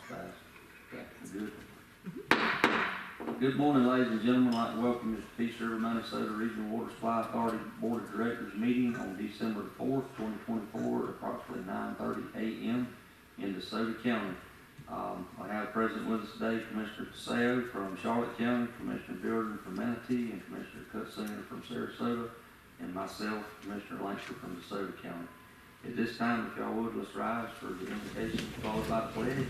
Fast. Okay, good. Good morning, ladies and gentlemen. I'd like to welcome you to Peace River, Manasota Regional Water Supply Authority Board of Directors meeting on December 4th, 2024 at approximately 9:30 a.m. in DeSoto County. I have present with us today Commissioner DeSoto from Charlotte County, Commissioner Jordan from Manatee, and Commissioner Cutsinger from Sarasota, and myself, Commissioner Lancaster from DeSoto County. At this time, if y'all would, let's rise for the invocation followed by the pledge.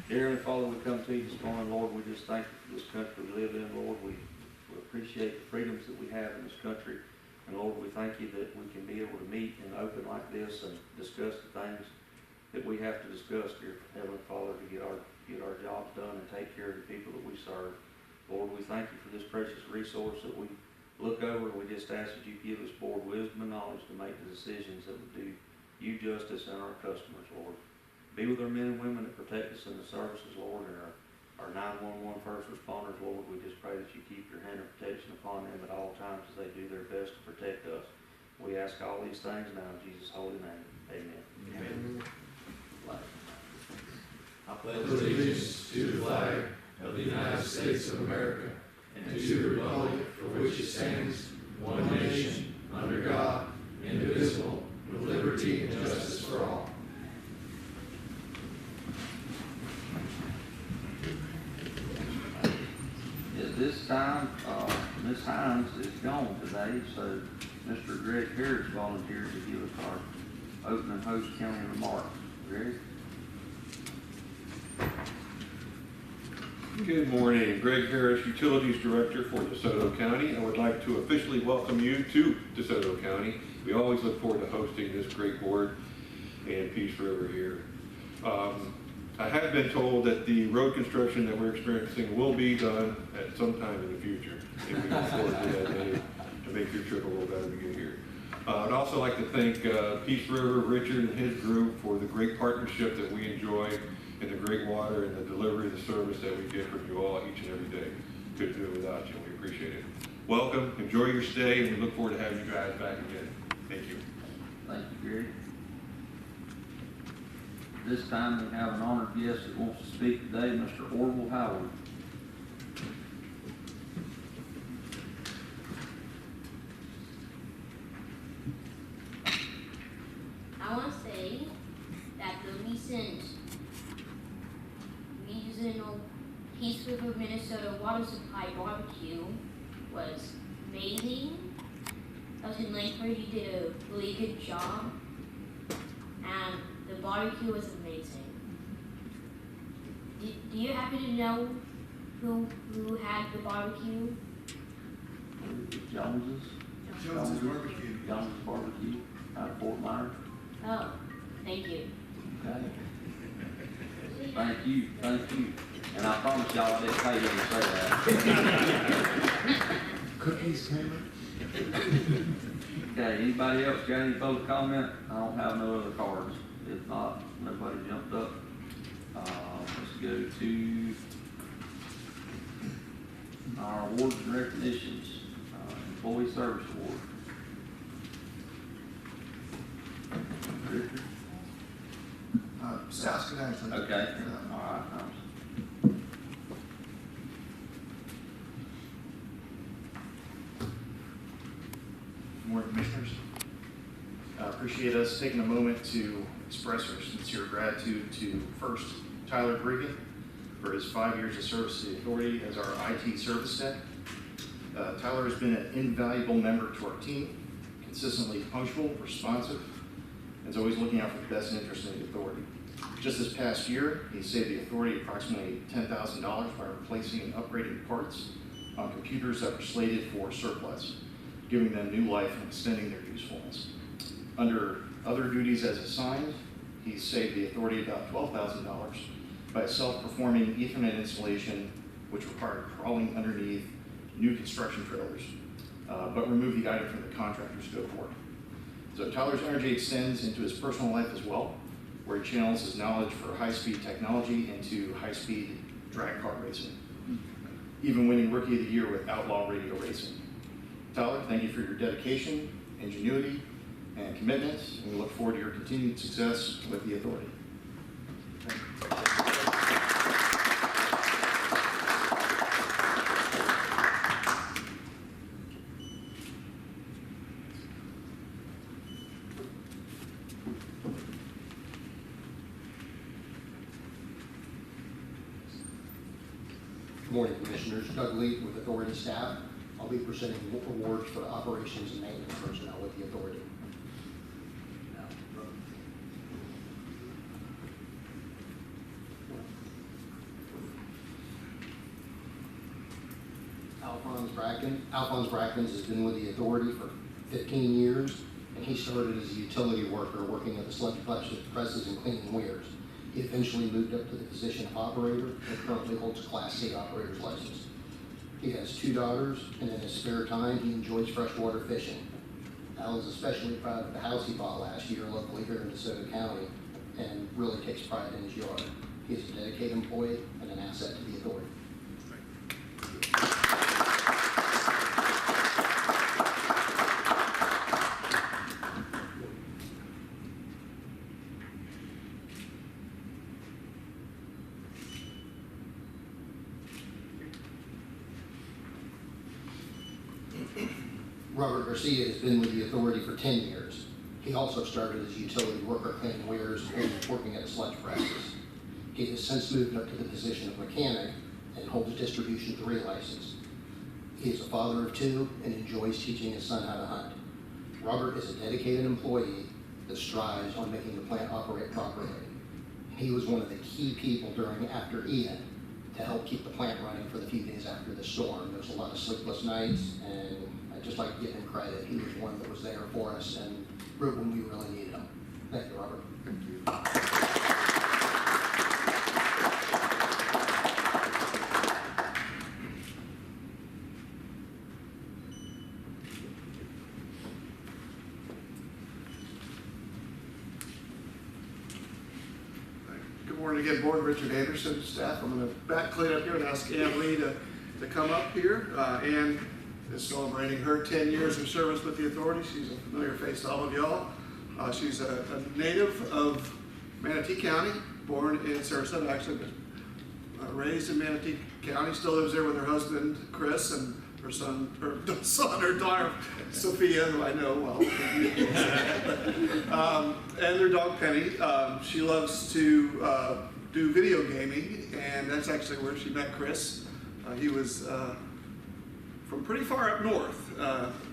Dear Heavenly Father, we come to you this morning, Lord. We just thank you for this country we live in, Lord. We appreciate the freedoms that we have in this country. And Lord, we thank you that we can be able to meet in open like this and discuss the things that we have to discuss, dear Heavenly Father, to get our jobs done and take care of the people that we serve. Lord, we thank you for this precious resource that we look over, and we just ask that you give us board wisdom and knowledge to make the decisions that would do you justice and our customers, Lord. Be with our men and women that protect us in the services, Lord, and our 911 first responders, Lord. We just pray that you keep your hand of protection upon them at all times as they do their best to protect us. We ask all these things now in Jesus' holy name. Amen. Amen. I pledge allegiance to the flag of the United States of America and to the republic for which it stands, one nation, under God, indivisible, with liberty and justice for all. At this time, Ms. Hines is gone today, so Mr. Greg Harris volunteered to give us our opening host county remarks. Greg? Good morning. Greg Harris, Utilities Director for DeSoto County. I would like to officially welcome you to DeSoto County. We always look forward to hosting this great board and Peace River here. I have been told that the road construction that we're experiencing will be done at some time in the future. And we look forward to that day to make your trip a little better to get here. I'd also like to thank Peace River, Richard, and his group for the great partnership that we enjoy in the great water and the delivery of the service that we get from you all each and every day. Couldn't do it without you, and we appreciate it. Welcome, enjoy your stay, and we look forward to having you guys back again. Thank you. Thank you, Greg. This time we have an honored guest that wants to speak today, Mr. Orville Howard. I want to say that the recent regional Peace River, Minnesota water supply barbecue was amazing. I was in Langford, you did a really good job, and the barbecue was amazing. Do you happen to know who had the barbecue? Jones's Barbecue. Jones's Barbecue out of Fort Myers. Oh, thank you. Okay. Thank you. And I promise y'all I didn't pay you to say that. Cookies, Taylor? Okay, anybody else got any public comment? I don't have no other cards. If not, nobody jumped up. Let's go to our awards and recognitions. Employee Service Award. Richard? Scott's gonna actually. Okay, all right. Good morning, Commissioners. I appreciate us taking a moment to express our sincere gratitude to first Tyler Gregan for his 5 years of service to the authority as our IT service tech. Tyler has been an invaluable member to our team, consistently punctual, responsive, and is always looking out for the best interest in the authority. Just this past year, he saved the authority approximately $10,000 by replacing and upgrading parts on computers that were slated for surplus, giving them new life and extending their usefulness. Under other duties as assigned, he saved the authority about $12,000 by a self-performing Ethernet installation, which required crawling underneath new construction trailers, but removed the item from the contractor's scope of work. So Tyler's energy extends into his personal life as well, where he channels his knowledge for high-speed technology into high-speed drag car racing, even winning Rookie of the Year with Outlaw Radio Racing. Tyler, thank you for your dedication, ingenuity, and commitment, and we look forward to your continued success with the authority. Good morning, Commissioners. Doug Lee with Authority staff. I'll be presenting awards for operations and maintenance personnel with the Authority. Alphonse Brackens has been with the Authority for 15 years, and he started as a utility worker working at the sludge presses and cleaning weirs. He eventually moved up to the position of operator and currently holds a Class C operator's license. He has 2 daughters, and in his spare time, he enjoys freshwater fishing. Al is especially proud of the house he bought last year locally here in DeSoto County and really takes pride in his yard. He is a dedicated employee and an asset to the Authority. Robert Garcia has been with the Authority for 10 years. He also started as a utility worker cleaning weirs and working at sludge presses. He has since moved up to the position of mechanic and holds a Distribution 3 license. He is a father of 2 and enjoys teaching his son how to hunt. Robert is a dedicated employee that strives on making the plant operate properly. He was one of the key people after Ian to help keep the plant running for the few days after the storm. There was a lot of sleepless nights, and I'd just like to give him credit. He was one that was there for us and when we really needed him. Thank you, Robert. Thank you. Good morning again, Board. Richard Anderson, staff. I'm going to back clean up here and ask Ann Lee to come up here. Ann is celebrating her 10 years of service with the Authority. She's a familiar face to all of y'all. She's a native of Manatee County, born in Sarasota, actually raised in Manatee County, still lives there with her husband, Chris, and her son, her daughter, Sophia, who I know well. And their dog, Penny. She loves to do video gaming, and that's actually where she met Chris. He was from pretty far up north.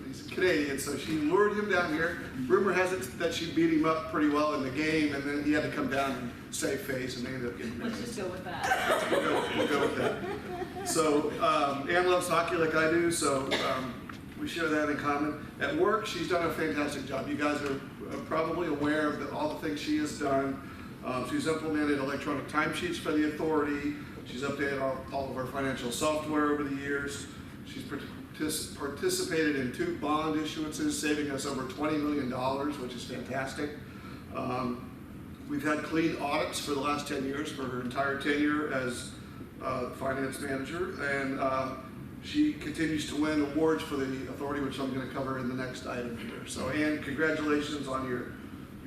He's Canadian, so she lured him down here. Rumor has it that she beat him up pretty well in the game, and then he had to come down and save face, and they ended up getting married. Let's just go with that. We'll go with that. So Ann loves hockey like I do, so we share that in common. At work, she's done a fantastic job. You guys are probably aware of all the things she has done. She's implemented electronic timesheets for the Authority. She's updated all of our financial software over the years. She's participated in 2 bond issuances, saving us over $20 million, which is fantastic. We've had clean audits for the last 10 years for her entire tenure as finance manager, and she continues to win awards for the Authority, which I'm going to cover in the next item here. So Ann, congratulations on your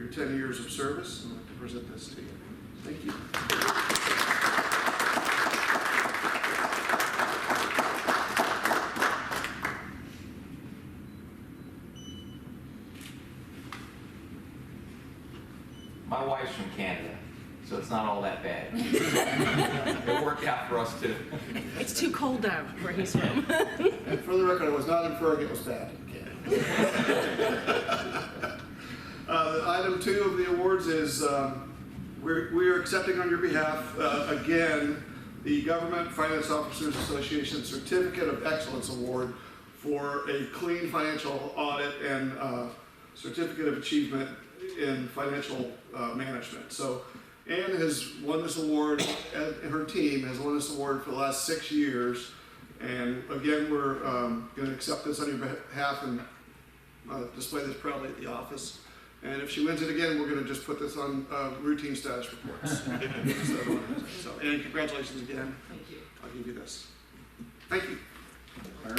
10 years of service. I'd like to present this to you. Thank you. My wife's from Canada, so it's not all that bad. It worked out for us too. It's too cold down where he's from. And for the record, I was not inferring it was bad. Item 2 of the awards is we are accepting on your behalf, again, the Government Finance Officers Association Certificate of Excellence Award for a clean financial audit and Certificate of Achievement in Financial Management. So Ann has won this award, and her team has won this award for the last 6 years. And again, we're going to accept this on your behalf and display this proudly at the office. And if she wins it again, we're going to just put this on routine status reports. So Ann, congratulations again. Thank you. I'll give you this. Thank you. All right.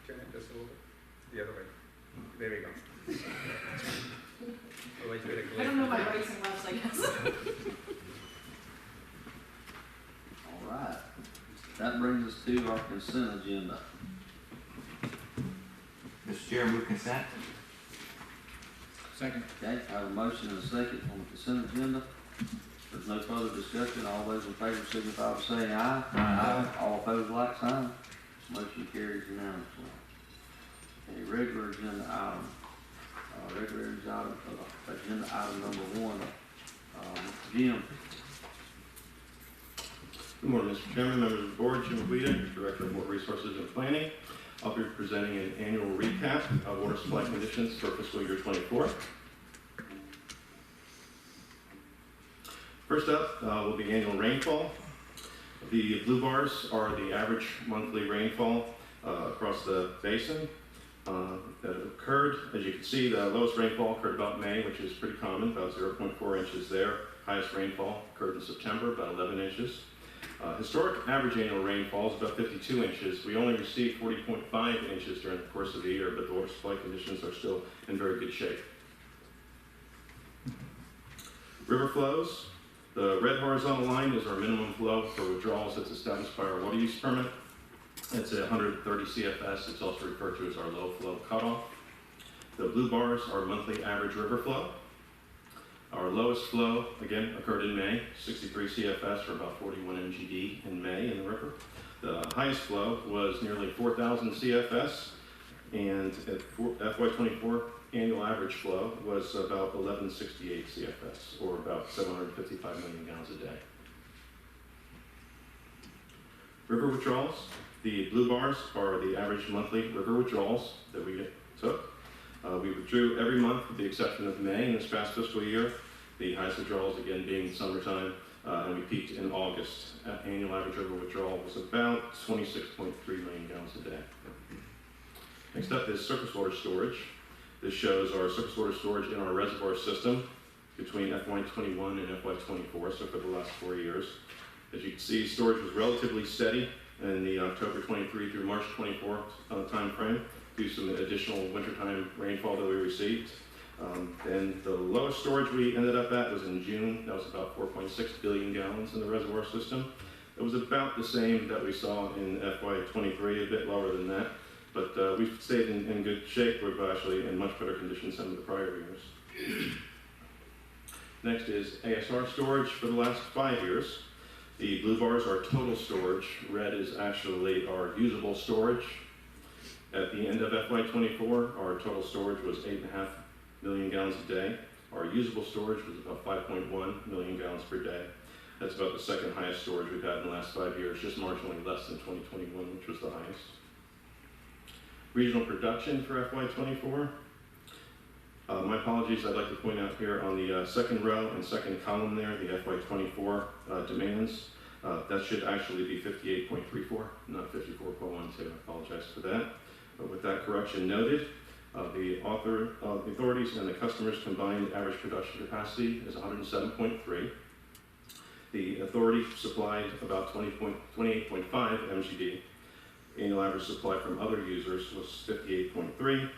Turn it just a little bit. The other way. There we go. Otherwise you gotta I don't know my rights and lefts, I guess. All right. That brings us to our consent agenda. Mr. Chair, move consent. Second. Okay, I have a motion and a second on the consent agenda. There's no further discussion. All those in favor signify by saying aye. Aye. All opposed, like sign. Motion carries unanimously. Okay, regular agenda item. Agenda item number 1. Jim. Good morning, Mr. Chairman, members of the board. Jim Guida, Director of Water Resources and Planning. I'll be presenting an annual recap of water supply conditions for fiscal year 24. First up will be annual rainfall. The blue bars are the average monthly rainfall across the basin that occurred. As you can see, the lowest rainfall occurred about May, which is pretty common, about 0.4 inches there. Highest rainfall occurred in September, about 11 inches. Historic average annual rainfall is about 52 inches. We only received 40.5 inches during the course of the year, but the water supply conditions are still in very good shape. River flows. The red horizontal line is our minimum flow for withdrawals that's established by our water use permit. It's 130 CFS. It's also referred to as our low flow cutoff. The blue bars are monthly average river flow. Our lowest flow, again, occurred in May, 63 CFS, or about 41 MGD in May in the river. The highest flow was nearly 4,000 CFS, and at FY24 annual average flow was about 1168 CFS, or about 755 million gallons a day. River withdrawals. The blue bars are the average monthly river withdrawals that we took. We withdrew every month with the exception of May in this past fiscal year. The highest withdrawals again being summertime, and we peaked in August. Annual average river withdrawal was about 26.3 million gallons a day. Next up is surface water storage. This shows our surface water storage in our reservoir system between FY21 and FY24, so for the last 4 years. As you can see, storage was relatively steady in the October 23 through March 24 time frame due to some additional wintertime rainfall that we received. And the lowest storage we ended up at was in June. That was about 4.6 billion gallons in the reservoir system. It was about the same that we saw in FY23, a bit lower than that. But we've stayed in good shape. We're actually in much better condition than the prior years. Next is ASR storage for the last 5 years. The blue bars are total storage. Red is actually our usable storage. At the end of FY24, our total storage was 8.5 million gallons a day. Our usable storage was about 5.1 million gallons per day. That's about the second highest storage we've had in the last 5 years, just marginally less than 2021, which was the highest. Regional production for FY24. My apologies, I'd like to point out here on the second row and second column there, the FY24 demands. That should actually be 58.34, not 54.12. I apologize for that. But with that correction noted, the authorities and the customers' combined average production capacity is 107.3. The authority supplied about 28.5 MGD. Annual average supply from other users was 58.3.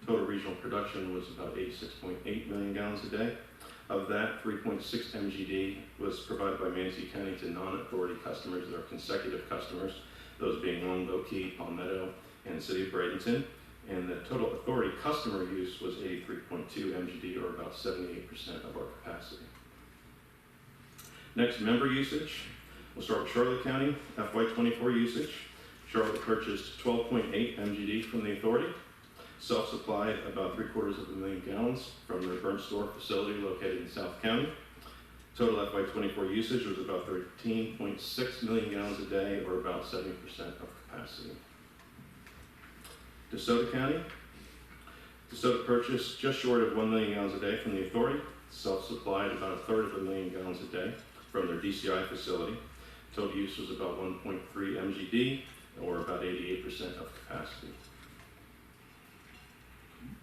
Total regional production was about 86.8 million gallons a day. Of that, 3.6 MGD was provided by Manatee County to non-authority customers that are consecutive customers, those being Longbow Key, Palmetto, and the City of Bradenton. And the total authority customer use was 83.2 MGD, or about 78% of our capacity. Next, member usage. We'll start with Charlotte County, FY24 usage. Charlotte purchased 12.8 MGD from the authority, self-supplied about 750,000 gallons from their burn store facility located in South County. Total FY24 usage was about 13.6 million gallons a day, or about 70% of capacity. DeSoto County. DeSoto purchased just short of 1 million gallons a day from the authority, self-supplied about 1/3 gallons a day from their DCI facility. Total use was about 1.3 MGD, or about 88% of capacity.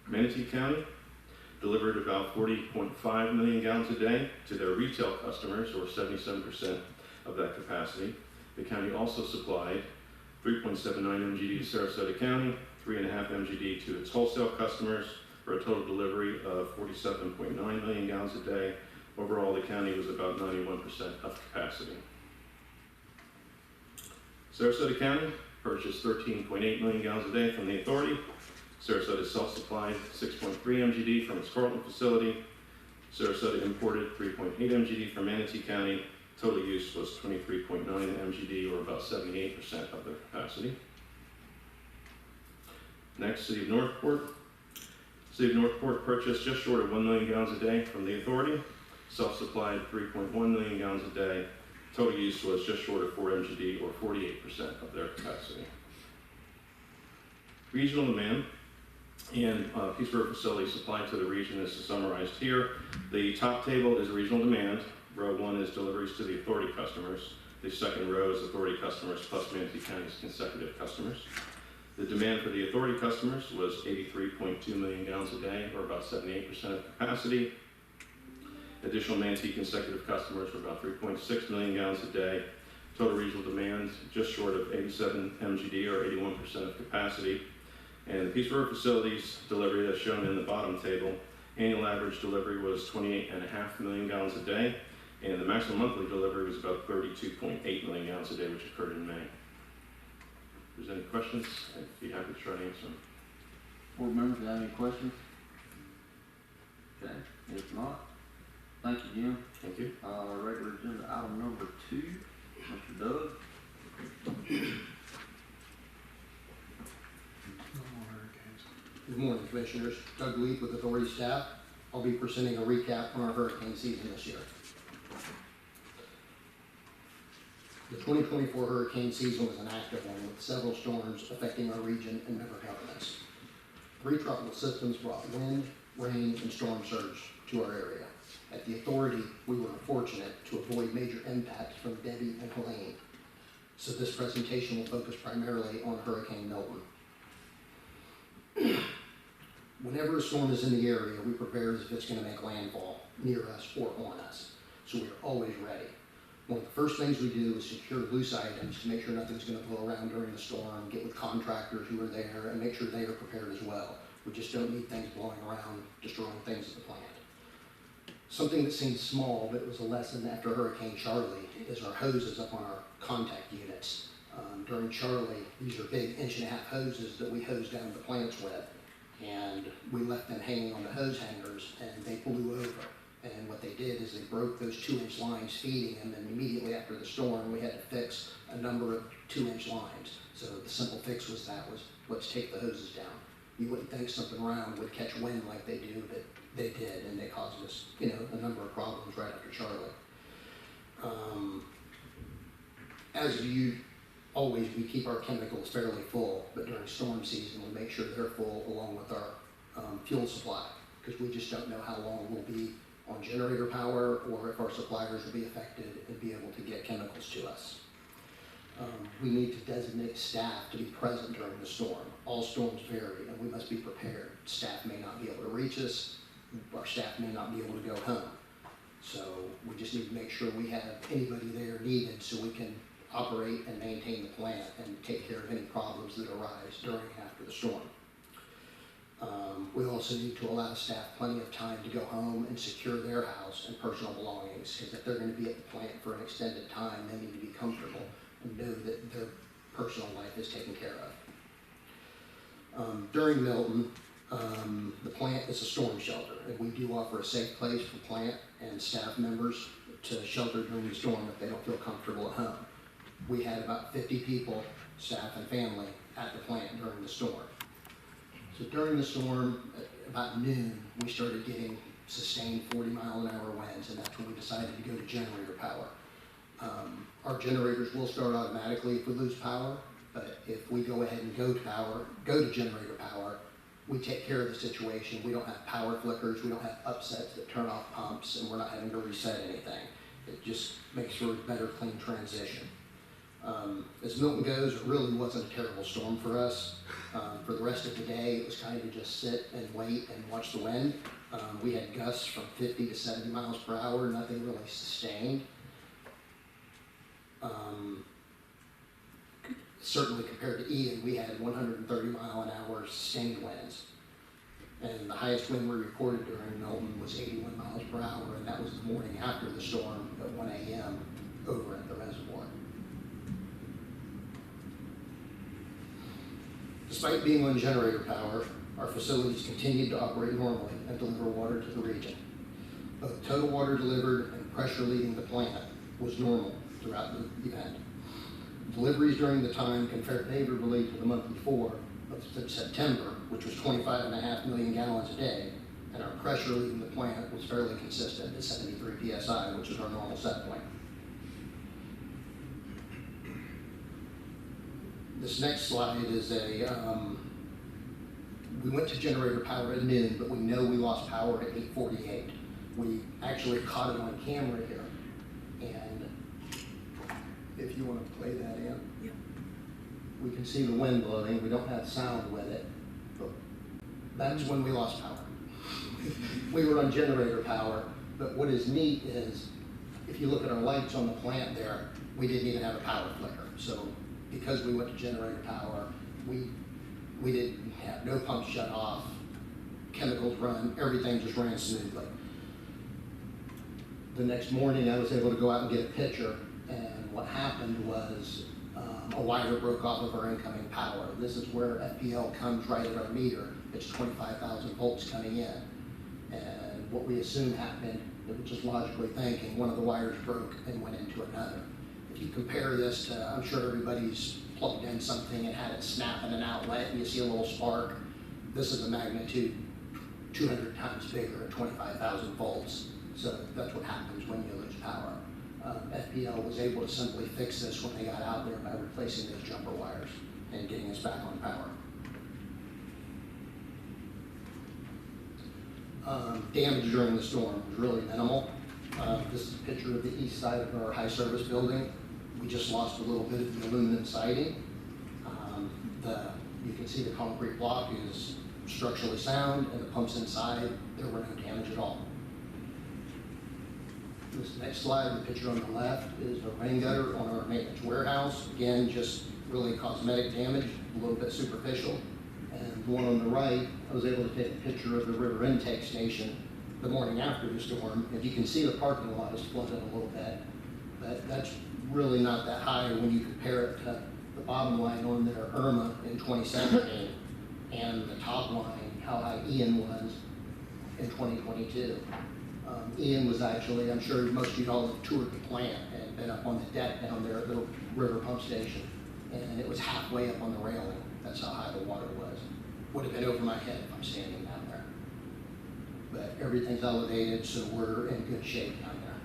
Manatee County delivered about 40.5 million gallons a day to their retail customers, or 77% of that capacity. The county also supplied 3.79 MGD to Sarasota County, 3.5 MGD to its wholesale customers, for a total delivery of 47.9 million gallons a day. Overall, the county was about 91% of capacity. Sarasota County purchased 13.8 million gallons a day from the authority, Sarasota self-supplied 6.3 MGD from its Carlton facility. Sarasota imported 3.8 MGD from Manatee County. Total use was 23.9 MGD, or about 78% of their capacity. Next, City of Northport. City of Northport purchased just short of 1 million gallons a day from the authority. Self-supplied 3.1 million gallons a day. Total use was just short of 4 MGD, or 48% of their capacity. Regional demand and Peace River facility supplied to the region is summarized here. The top table is regional demand. Row 1 is deliveries to the authority customers. The second row is authority customers plus Manatee County's consecutive customers. The demand for the authority customers was 83.2 million gallons a day, or about 78% of capacity. Additional Manatee consecutive customers were about 3.6 million gallons a day. Total regional demand just short of 87 MGD, or 81% of capacity. And the Peace River facilities delivery, as shown in the bottom table, annual average delivery was 28.5 million gallons a day, and the maximum monthly delivery was about 32.8 million gallons a day, which occurred in May. If there's any questions, I'd be happy to try to answer them. Board members, do you have any questions? Okay, if not, thank you, Jim. Thank you. Regular agenda item number 2, Mr. Doug. Good morning, Commissioners. Doug Leaf with Authority staff. I'll be presenting a recap on our hurricane season this year. The 2024 hurricane season was an active one, with several storms affecting our region and member governments. 3 tropical systems brought wind, rain, and storm surge to our area. At the Authority, we were fortunate to avoid major impacts from Debbie and Helene. So this presentation will focus primarily on Hurricane Milton. Whenever a storm is in the area, we prepare as if it's going to make landfall near us or on us, so we're always ready. One of the first things we do is secure loose items to make sure nothing's going to blow around during the storm, get with contractors who are there, and make sure they are prepared as well. We just don't need things blowing around, destroying things at the plant. Something that seems small, but it was a lesson after Hurricane Charlie, is our hoses up on our contact units. During Charlie, these are big 1.5-inch hoses that we hose down the plants with, and we left them hanging on the hose hangers, and they blew over. And what they did is they broke those 2-inch lines feeding them, and immediately after the storm, we had to fix a number of 2-inch lines. So the simple fix was let's take the hoses down. You wouldn't think something round would catch wind like they do, but they did, and they caused us, a number of problems right after Charlie. As you always, we keep our chemicals fairly full, but during storm season, we make sure they're full along with our fuel supply, because we just don't know how long we'll be on generator power or if our suppliers will be affected and be able to get chemicals to us. We need to designate staff to be present during the storm. All storms vary, and we must be prepared. Staff may not be able to reach us. Our staff may not be able to go home. So we just need to make sure we have anybody there needed so we can operate and maintain the plant and take care of any problems that arise during and after the storm. We also need to allow staff plenty of time to go home and secure their house and personal belongings, because if they're going to be at the plant for an extended time, they need to be comfortable and know that their personal life is taken care of. During Milton, the plant is a storm shelter, and we do offer a safe place for plant and staff members to shelter during the storm if they don't feel comfortable at home. We had about 50 people, staff and family, at the plant during the storm. So during the storm, at about noon, we started getting sustained 40-mile-an-hour winds, and that's when we decided to go to generator power. Our generators will start automatically if we lose power, but if we go ahead and go to generator power, we take care of the situation. We don't have power flickers, we don't have upsets that turn off pumps, and we're not having to reset anything. It just makes for a better, clean transition. As Milton goes, it really wasn't a terrible storm for us. For the rest of the day, it was kind of just sit and wait and watch the wind. We had gusts from 50 to 70 miles per hour, nothing really sustained. Certainly compared to Ian, we had 130-mile-an-hour sustained winds. And the highest wind we recorded during Milton was 81 miles per hour, and that was the morning after the storm at 1 a.m. over at the reservoir. Despite being on generator power, our facilities continued to operate normally and deliver water to the region. Both total water delivered and pressure leaving the plant was normal throughout the event. Deliveries during the time compared favorably to the month before of September, which was 25.5 million gallons a day, and our pressure leaving the plant was fairly consistent at 73 psi, which is our normal set point. This next slide is we went to generator power at noon, but we know we lost power at 8:48. We actually caught it on camera here, and if you want to play that in, Yep. we can see the wind blowing. We don't have sound with it, but that's when we lost power. We were on generator power, but what is neat is if you look at our lights on the plant there, we didn't even have a power flicker. So because we went to generator power, we didn't have no pumps shut off, chemicals run, everything just ran smoothly. The next morning I was able to go out and get a picture, and what happened was a wire broke off of our incoming power. This is where FPL comes right at our meter. It's 25,000 volts coming in. And what we assume happened, it was just logically thinking, one of the wires broke and went into another. If you compare this to, I'm sure everybody's plugged in something and had it snap in an outlet and you see a little spark. This is a magnitude 200 times bigger at 25,000 volts. So that's what happens when you lose power. FPL was able to simply fix this when they got out there by replacing those jumper wires and getting us back on power. Damage during the storm was really minimal. This is a picture of the east side of our high service building. We just lost a little bit of the aluminum siding. You can see the concrete block is structurally sound, and the pumps inside, there were no damage at all. This next slide, the picture on the left, is a rain gutter on our maintenance warehouse. Again, just really cosmetic damage, a little bit superficial. And the one on the right, I was able to take a picture of the river intake station the morning after the storm. If you can see, the parking lot is flooded a little bit, but that's really not that high when you compare it to the bottom line on there, Irma in 2017, and the top line, how high Ian was in 2022. Ian was actually, I'm sure most of you all have toured the plant and been up on the deck down there at the river pump station, and it was halfway up on the railing. That's how high the water was. Would have been over my head if I'm standing down there. But everything's elevated, so we're in good shape down there.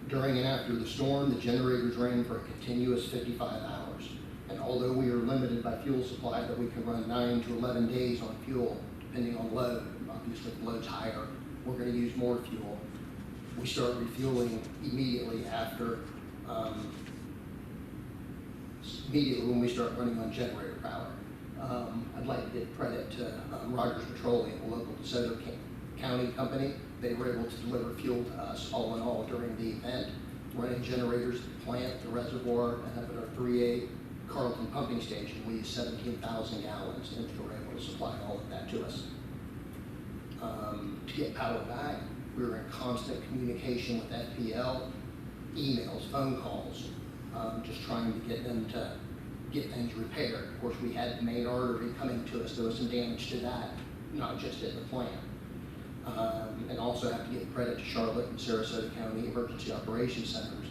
During and after the storm, the generators ran for a continuous 55 hours. And although we are limited by fuel supply, that we can run 9 to 11 days on fuel, depending on load. Obviously, if the load's higher, we're going to use more fuel. We start refueling immediately after, immediately when we start running on generator power. I'd like to give credit to Rogers Petroleum, a local DeSoto County company. They were able to deliver fuel to us all in all during the event, running generators at the plant, the reservoir, and up at our 3A Carlton pumping station. We used 17,000 gallons, and they were able to supply all of that to us. To get power back, we were in constant communication with FPL, emails, phone calls, just trying to get them to get things repaired. Of course, we had the main artery coming to us. There was some damage to that, not just at the plant. And also have to give credit to Charlotte and Sarasota County Emergency Operations Centers.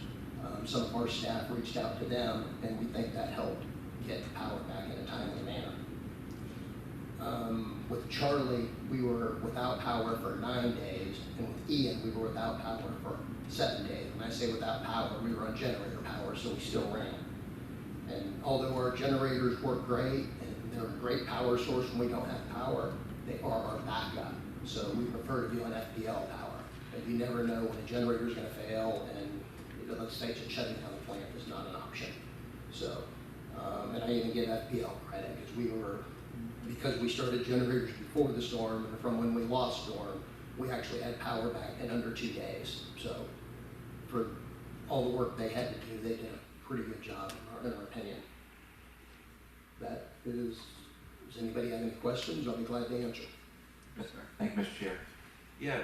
Some of our staff reached out to them, and we think that helped get the power back in a timely manner. With Charlie, we were without power for 9 days, and with Ian, we were without power for 7 days. When I say without power, we were on generator power, so we still ran. And although our generators work great, and they're a great power source when we don't have power, they are our backup. So we prefer to be on FPL power. And you never know when a generator is going to fail, and let's face it, shutting down the plant is not an option. So, and I even give FPL credit because we started generators before the storm, and from when we lost storm, we actually had power back in under 2 days. So for all the work they had to do, they did a pretty good job in our opinion. That is, does anybody have any questions? I'll be glad to answer. Yes, sir. Thank you, Mr. Chair. Yeah,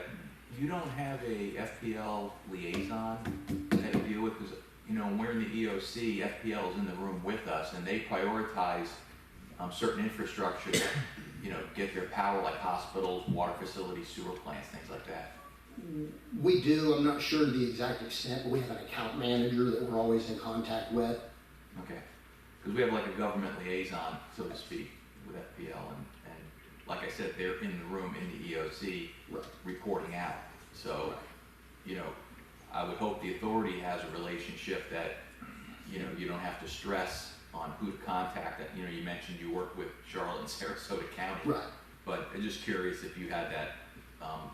you don't have a FPL liaison that you deal with, because, you know, when we're in the EOC, FPL is in the room with us, and they prioritize certain infrastructure that, get their power, like hospitals, water facilities, sewer plants, things like that? We do, I'm not sure to the exact extent, but we have an account manager that we're always in contact with. Okay, because we have like a government liaison, so to speak, with FPL, and like I said, they're in the room in the EOC Right. reporting out. So, I would hope the authority has a relationship that, you don't have to stress on who to contact. That, you mentioned you work with Charlotte and Sarasota County. Right. But I'm just curious if you had that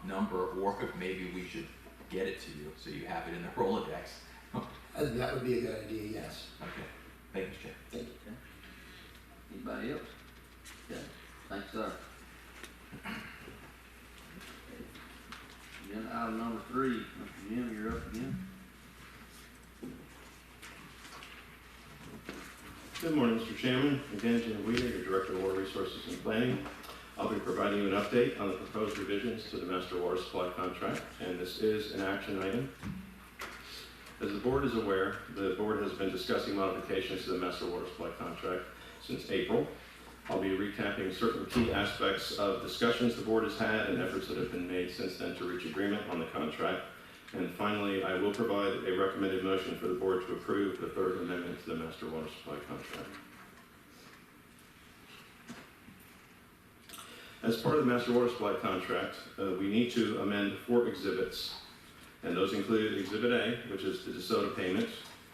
number, or if maybe we should get it to you so you have it in the Rolodex. That would be a good idea, yes. Okay, thank you, Chair. Thank you. Anybody else? Okay, thanks, sir. Agenda item number 3, Mr. Jim, you're up again. Good morning, Mr. Chairman. Again, Jim Weeder, your Director of Water Resources and Planning. I'll be providing you an update on the proposed revisions to the Master Water Supply Contract, and this is an action item. As the board is aware, the board has been discussing modifications to the Master Water Supply Contract since April. I'll be recapping certain key aspects of discussions the board has had and efforts that have been made since then to reach agreement on the contract. And finally, I will provide a recommended motion for the board to approve the third amendment to the Master Water Supply Contract. As part of the Master Water Supply Contract, we need to amend 4 exhibits, and those include Exhibit A, which is the DeSoto payment,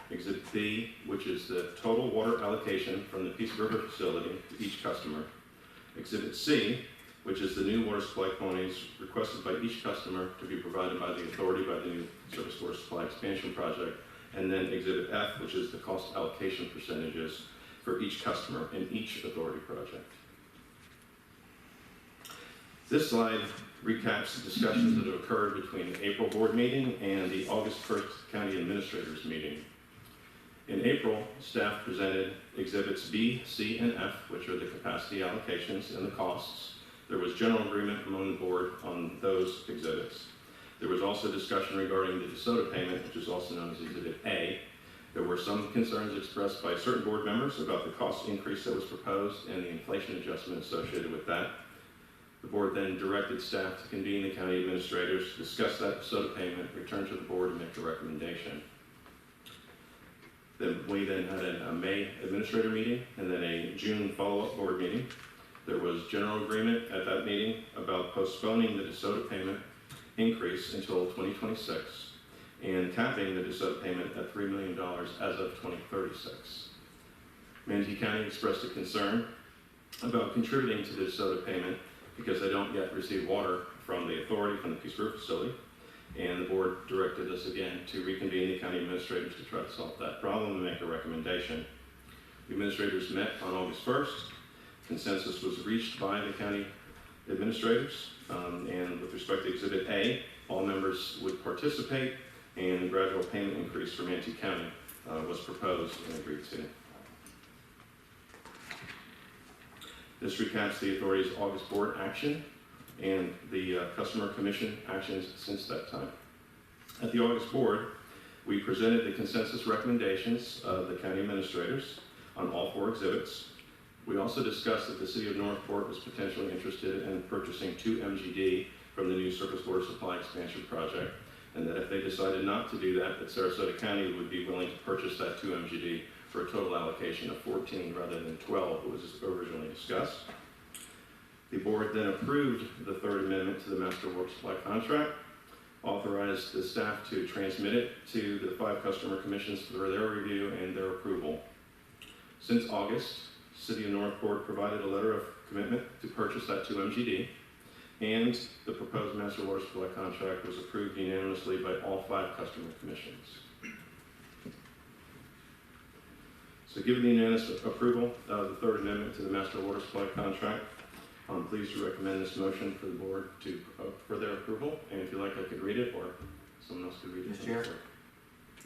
Exhibit B, which is the total water allocation from the Peace River facility to each customer, Exhibit C, which is the new water supply quantities requested by each customer to be provided by the authority by the new Surface Water Supply Expansion Project, and then Exhibit F, which is the cost allocation percentages for each customer in each authority project. This slide recaps the discussions that have occurred between the April board meeting and the August 1st county administrators meeting. In April, staff presented Exhibits B, C, and F, which are the capacity allocations and the costs. There was general agreement among the board on those exhibits. There was also discussion regarding the DeSoto payment, which is also known as Exhibit A. There were some concerns expressed by certain board members about the cost increase that was proposed and the inflation adjustment associated with that. The board then directed staff to convene the county administrators, discuss that DeSoto payment, return to the board, and make a recommendation. Then we then had a May administrator meeting and then a June follow-up board meeting. There was general agreement at that meeting about postponing the DeSoto payment increase until 2026 and capping the DeSoto payment at $3 million as of 2036. Manatee County expressed a concern about contributing to the DeSoto payment because they don't yet receive water from the authority, from the Peace River facility, and the board directed us again to reconvene the county administrators to try to solve that problem and make a recommendation. The administrators met on August 1st. Consensus was reached by the county administrators, and with respect to Exhibit A, all members would participate, and a gradual payment increase for Manatee County was proposed and agreed to. This recaps the authority's August board action and the customer commission actions since that time. At the August board, we presented the consensus recommendations of the county administrators on all 4 exhibits. We also discussed that the city of Northport was potentially interested in purchasing 2 MGD from the new Surface Water Supply Expansion Project, and that if they decided not to do that, that Sarasota County would be willing to purchase that 2 MGD for a total allocation of 14 rather than 12, what was originally discussed. The board then approved the third amendment to the Master Water Supply Contract, authorized the staff to transmit it to the 5 customer commissions for their review and their approval. Since August, City of Northport provided a letter of commitment to purchase that 2 MGD, and the proposed Master Water Supply Contract was approved unanimously by all 5 customer commissions. So given the unanimous approval of the third amendment to the Master Water Supply Contract, I'm pleased to recommend this motion for the board for their approval. And if you like, I could read it, or someone else could read it. Mr. Chair?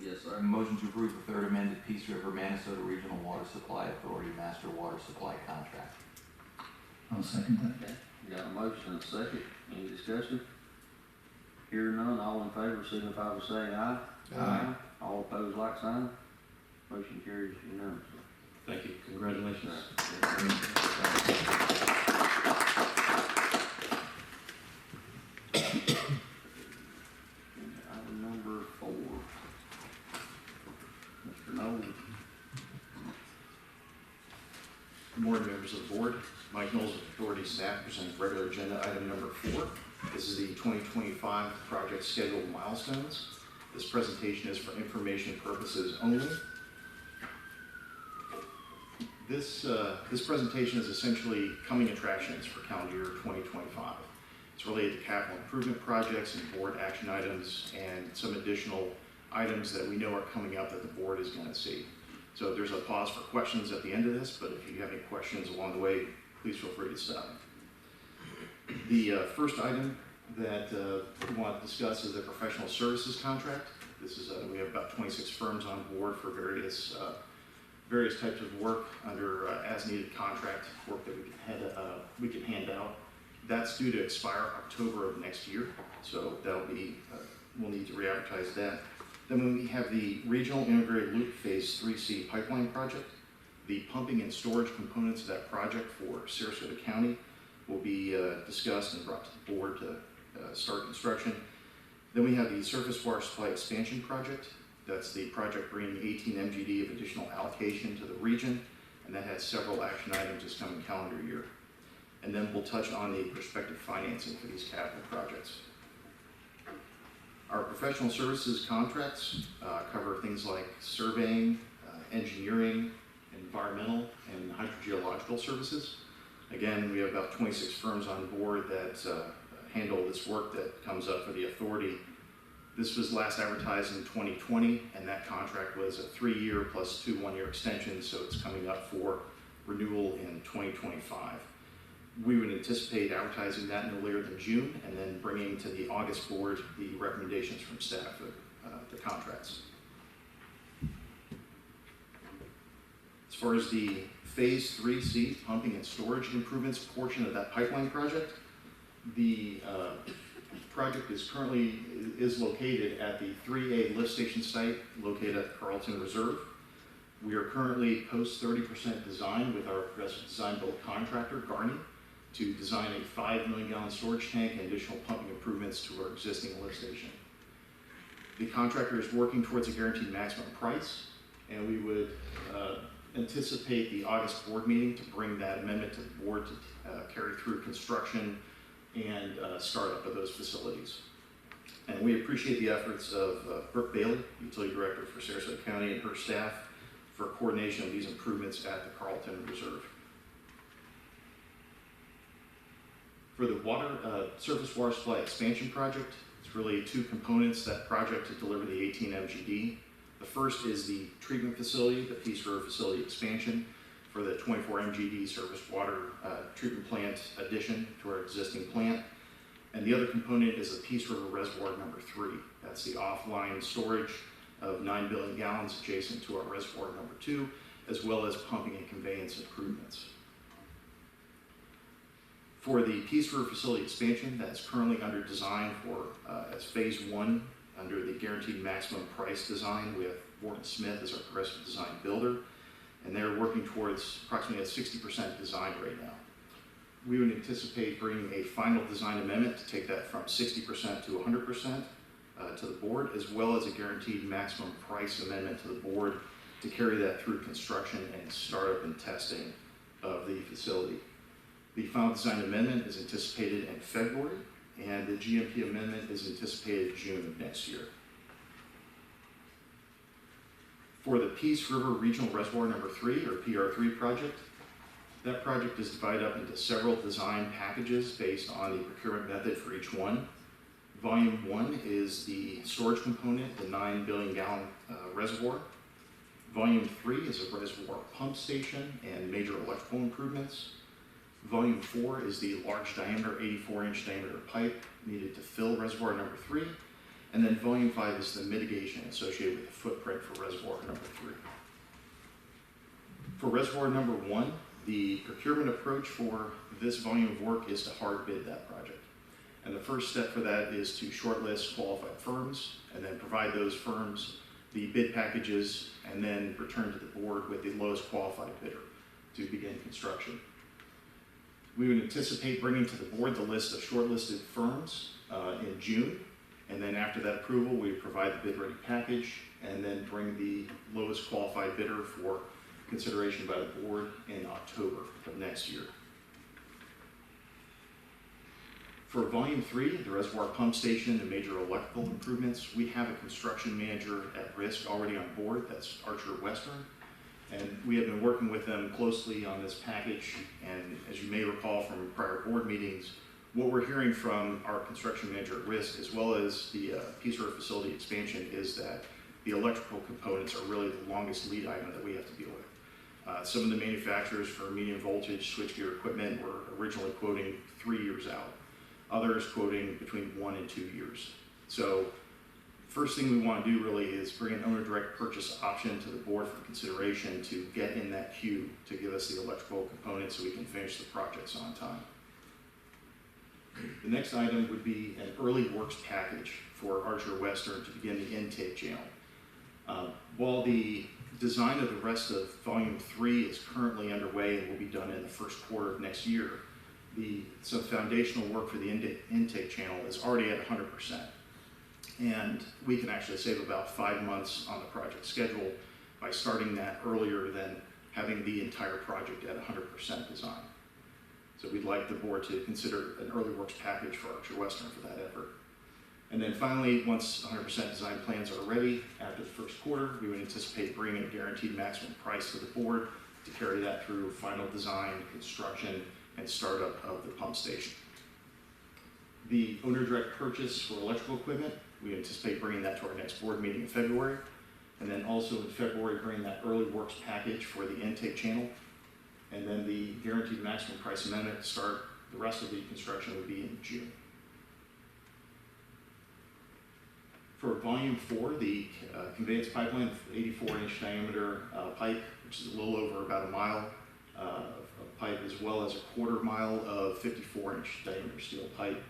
Yes, sir. Motion to approve the third amended Peace River Manasota Regional Water Supply Authority Master Water Supply Contract. I'll second that. Okay, we got a motion and a second. Any discussion? Hearing none, all in favor signify by saying aye. Aye. All opposed, like sign. Motion carries unanimously. Thank you. Congratulations. Item number 4. Mr. Nolan. Good morning, members of the board. Mike Knowles with Authority Staff presenting regular agenda item number 4. This is the 2025 project schedule milestones. This presentation is for information purposes only. This presentation is essentially coming attractions for calendar year 2025. It's related to capital improvement projects and board action items and some additional items that we know are coming up that the board is going to see. So there's a pause for questions at the end of this, but if you have any questions along the way, please feel free to stop. The first item that we want to discuss is the professional services contract. This is we have about 26 firms on board for various types of work under as-needed contract work that we can hand out. That's due to expire October of next year, so that'll be we'll need to re-advertise that. Then we have the Regional Integrated Loop Phase 3C pipeline project. The pumping and storage components of that project for Sarasota County will be discussed and brought to the board to start construction. Then we have the surface water supply expansion project. That's the project bringing 18 MGD of additional allocation to the region, and that has several action items this coming calendar year. And then we'll touch on the prospective financing for these capital projects. Our professional services contracts cover things like surveying, engineering, environmental, and hydrogeological services. Again, we have about 26 firms on board that handle this work that comes up for the authority. This was last advertised in 2020, and that contract was a 3-year plus 2 1-year extensions, so it's coming up for renewal in 2025. We would anticipate advertising that no later than June, and then bringing to the August board the recommendations from staff for the contracts. As far as the Phase 3C pumping and storage improvements portion of that pipeline project, the project is currently located at the 3A lift station site located at Carlton Reserve. We are currently post 30% design with our progressive design build contractor, Garney, to design a 5 million gallon storage tank and additional pumping improvements to our existing lift station. The contractor is working towards a guaranteed maximum price, and we would anticipate the August board meeting to bring that amendment to the board to carry through construction and startup of those facilities. And we appreciate the efforts of Brooke Bailey, Utility Director for Sarasota County, and her staff for coordination of these improvements at the Carlton Reserve. For the surface water supply expansion project, it's really 2 components, that project to deliver the 18 MGD. The first is the treatment facility, the Peace River facility expansion for the 24 MGD surface water treatment plant addition to our existing plant. And the other component is the Peace River Reservoir number 3. That's the offline storage of 9 billion gallons adjacent to our reservoir number 2, as well as pumping and conveyance improvements. For the Peace River facility expansion, that's currently under design for as Phase 1 under the guaranteed maximum price design with Wharton Smith as our progressive design builder, and they're working towards approximately a 60% design right now. We would anticipate bringing a final design amendment to take that from 60% to 100% to the board, as well as a guaranteed maximum price amendment to the board to carry that through construction and startup and testing of the facility. The final design amendment is anticipated in February, and the GMP amendment is anticipated June of next year. For the Peace River Regional Reservoir number 3, or PR3 project, that project is divided up into several design packages based on the procurement method for each one. Volume 1 is the storage component, the 9 billion gallon reservoir. Volume 3 is a reservoir pump station and major electrical improvements. Volume 4 is the large diameter, 84-inch diameter pipe needed to fill reservoir number 3. And then volume 5 is the mitigation associated with the footprint for reservoir number 3. For reservoir number 1, the procurement approach for this volume of work is to hard bid that project. And the first step for that is to shortlist qualified firms and then provide those firms the bid packages and then return to the board with the lowest qualified bidder to begin construction. We would anticipate bringing to the board the list of shortlisted firms in June, and then after that approval, we would provide the bid ready package and then bring the lowest qualified bidder for consideration by the board in October of next year. For volume 3, the reservoir pump station and major electrical improvements, we have a construction manager at risk already on board. That's Archer Western. And we have been working with them closely on this package. And as you may recall from prior board meetings, what we're hearing from our construction manager at risk, as well as the Peace River facility expansion, is that the electrical components are really the longest lead item that we have to deal with. Some of the manufacturers for medium voltage switchgear equipment were originally quoting 3 years out. Others quoting between 1 and 2 years. So first thing we want to do really is bring an owner direct purchase option to the board for consideration to get in that queue to give us the electrical components so we can finish the projects on time. The next item would be an early works package for Archer Western to begin the intake channel. While the design of the rest of volume 3 is currently underway and will be done in the first quarter of next year, some foundational work for the intake channel is already at 100%. And we can actually save about 5 months on the project schedule by starting that earlier than having the entire project at 100% design. So we'd like the board to consider an early works package for Archer Western for that effort. And then finally, once 100% design plans are ready after the first quarter, we would anticipate bringing a guaranteed maximum price to the board to carry that through final design, construction, and startup of the pump station. The owner direct purchase for electrical equipment, we anticipate bringing that to our next board meeting in February. And then also in February, bring that early works package for the intake channel. And then the guaranteed maximum price amendment to start the rest of the construction would be in June. For volume 4, the conveyance pipeline, 84-inch diameter pipe, which is a little over about a mile of pipe, as well as a quarter mile of 54-inch diameter steel pipe.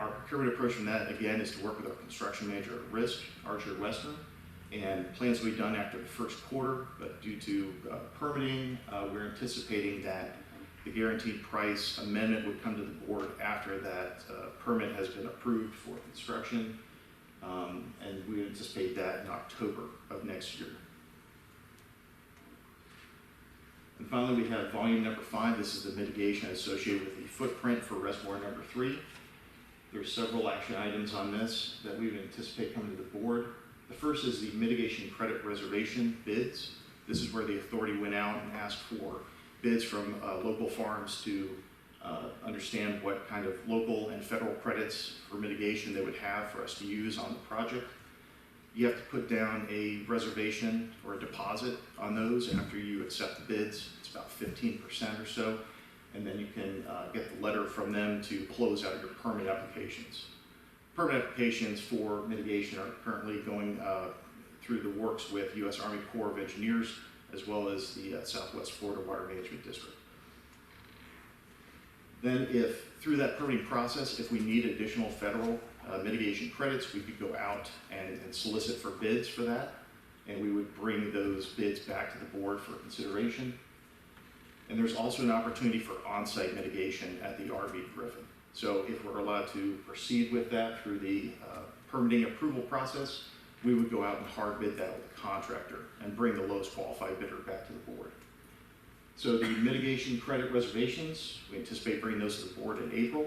Our procurement approach from that, again, is to work with our construction manager at risk, Archer Western, and plans will be done after the first quarter, but due to permitting, we're anticipating that the guaranteed price amendment would come to the board after that permit has been approved for construction, and we anticipate that in October of next year. And finally, we have volume number 5. This is the mitigation associated with the footprint for reservoir number 3. There's several action items on this that we would anticipate coming to the board. The first is the mitigation credit reservation bids. This is where the authority went out and asked for bids from local farms to understand what kind of local and federal credits for mitigation they would have for us to use on the project. You have to put down a reservation or a deposit on those after you accept the bids. It's about 15% or so, and then you can get the letter from them to close out your permit applications. Permit applications for mitigation are currently going through the works with U.S. Army Corps of Engineers, as well as the Southwest Florida Water Management District. Then if, through that permitting process, if we need additional federal mitigation credits, we could go out and solicit for bids for that, and we would bring those bids back to the board for consideration. And there's also an opportunity for on-site mitigation at the RV Griffin. So if we're allowed to proceed with that through the permitting approval process, we would go out and hard bid that with the contractor and bring the lowest qualified bidder back to the board. So the mitigation credit reservations, we anticipate bringing those to the board in April.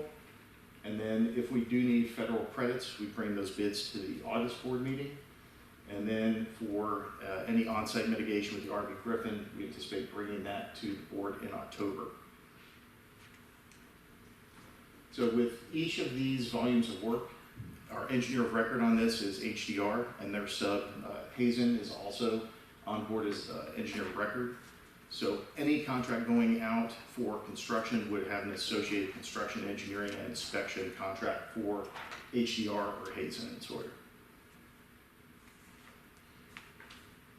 And then if we do need federal credits, we bring those bids to the August board meeting. And then for any on-site mitigation with the RV Griffin, we anticipate bringing that to the board in October. So with each of these volumes of work, our engineer of record on this is HDR, and their sub, Hazen, is also on board as engineer of record. So any contract going out for construction would have an associated construction engineering and inspection contract for HDR or Hazen and Sawyer.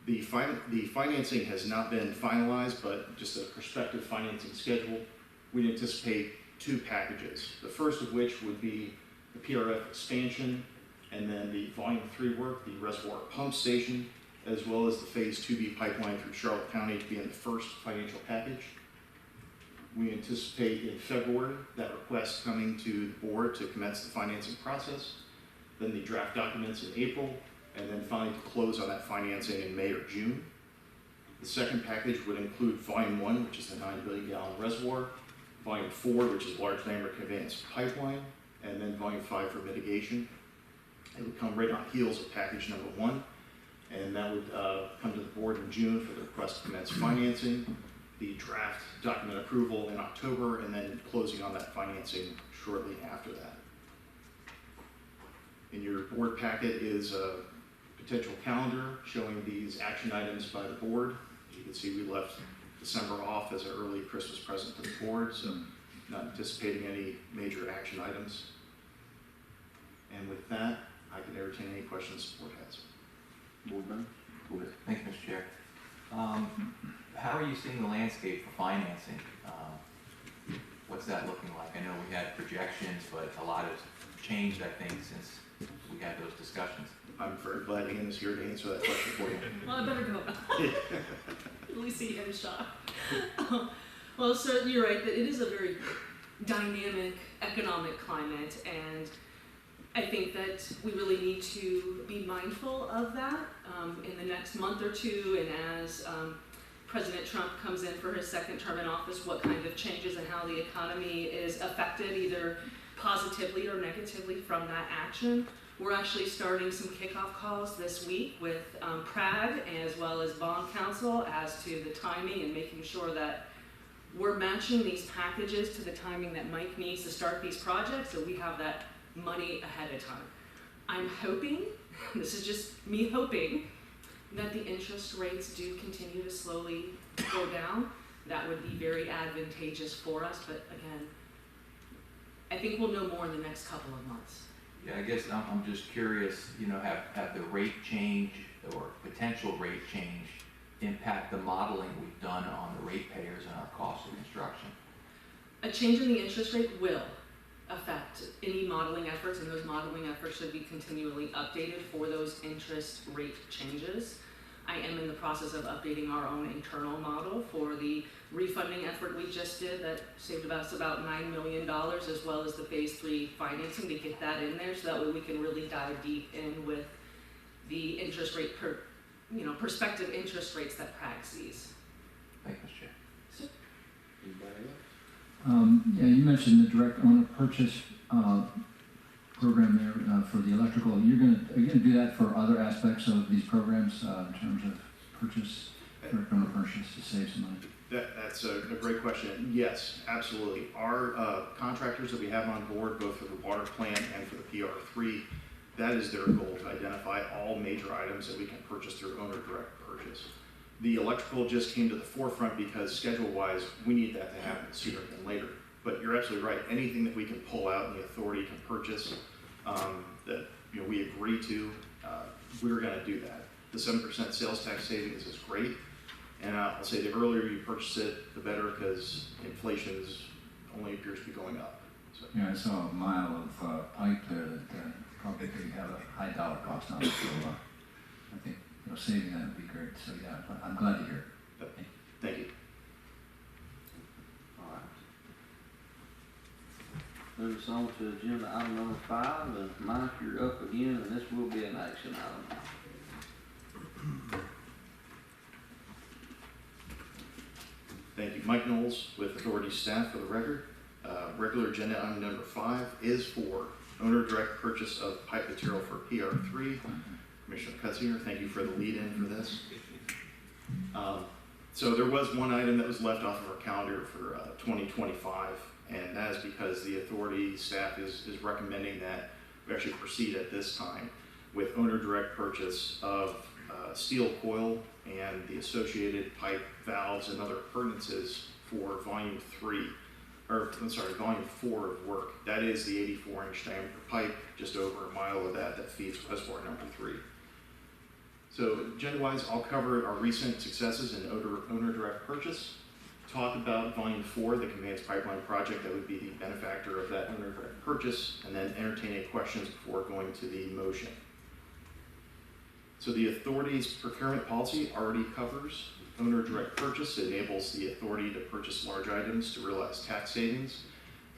The financing has not been finalized, but just a prospective financing schedule. We anticipate 2 packages. The first of which would be the PRF expansion, and then the volume 3 work, the reservoir pump station, as well as the Phase 2B pipeline through Charlotte County to be in the first financial package. We anticipate in February that request coming to the board to commence the financing process, then the draft documents in April, and then finally to close on that financing in May or June. The second package would include Volume 1, which is the 9 billion gallon reservoir, Volume 4, which is large diameter conveyance pipeline, and then Volume 5 for mitigation. It would come right on heels of package number 1, and that would come to the board in June for the request to commence financing, the draft document approval in October, and then closing on that financing shortly after that. In your board packet is a potential calendar showing these action items by the board. As you can see, we left December off as an early Christmas present to the board, so not anticipating any major action items. And with that, I can entertain any questions the board has. Board members? Go ahead. Thank you, Mr. Chair. How are you seeing the landscape for financing? What's that looking like? I know we had projections, but a lot has changed, I think, since we had those discussions. I'm very glad Ian is here to answer that question for you. Well, I better go. At least he had a shot. Well, so you're right, that it is a very dynamic economic climate, and I think that we really need to be mindful of that in the next month or two, and as President Trump comes in for his second term in office, what kind of changes and how the economy is affected either positively or negatively from that action. We're actually starting some kickoff calls this week with PRAG as well as Bond Council as to the timing and making sure that we're matching these packages to the timing that Mike needs to start these projects, so we have that money ahead of time. I'm hoping, this is just me hoping, that the interest rates do continue to slowly go down. That would be very advantageous for us, but again, I think we'll know more in the next couple of months. Yeah, I guess I'm just curious, you know, have the rate change or potential rate change impact the modeling we've done on the ratepayers and our cost of construction? A change in the interest rate will affect any modeling efforts, and those modeling efforts should be continually updated for those interest rate changes. I am in the process of updating our own internal model for the refunding effort we just did that saved us about $9 million, as well as the Phase 3 financing, to get that in there so that way we can really dive deep in with the interest rate, prospective interest rates that PRAG sees. Thank you, Mr. Chair. Anybody else? Yeah, you mentioned the direct owner purchase program there for the electrical. Are you gonna do that for other aspects of these programs in terms of direct owner purchase to save some money? That's a great question. Yes, absolutely. Our contractors that we have on board, both for the water plant and for the PR3, that is their goal, to identify all major items that we can purchase through owner direct purchase. The electrical just came to the forefront because schedule-wise, we need that to happen sooner than later. But you're absolutely right. Anything that we can pull out and the authority can purchase that we agree to, we're going to do that. The 7% sales tax savings is great, and I'll say the earlier you purchase it, the better, because inflation only appears to be going up. So. Yeah, I saw a mile of pipe there that probably could have a high dollar cost on it. So I think saving that would be great. So yeah, I'm glad to hear it. Thank you. All right. Move us on to agenda item number 5, and Mike, you're up again, and this will be an action item. Thank you. Mike Knowles with Authority staff for the record. Regular agenda item number 5 is for owner direct purchase of pipe material for PR3. Commissioner Cutzinger, thank you for the lead-in for this. So there was one item that was left off of our calendar for 2025, and that is because the authority staff is recommending that we actually proceed at this time with owner direct purchase of steel coil and the associated pipe, valves, and other appurtenances for volume 4 of work. That is the 84-inch diameter pipe, just over a mile of that feeds reservoir number 3. So agenda-wise, I'll cover our recent successes in owner direct purchase, talk about volume 4, the conveyance pipeline project that would be the benefactor of that owner direct purchase, and then entertain any questions before going to the motion. So the authority's procurement policy already covers owner direct purchase. It enables the authority to purchase large items to realize tax savings.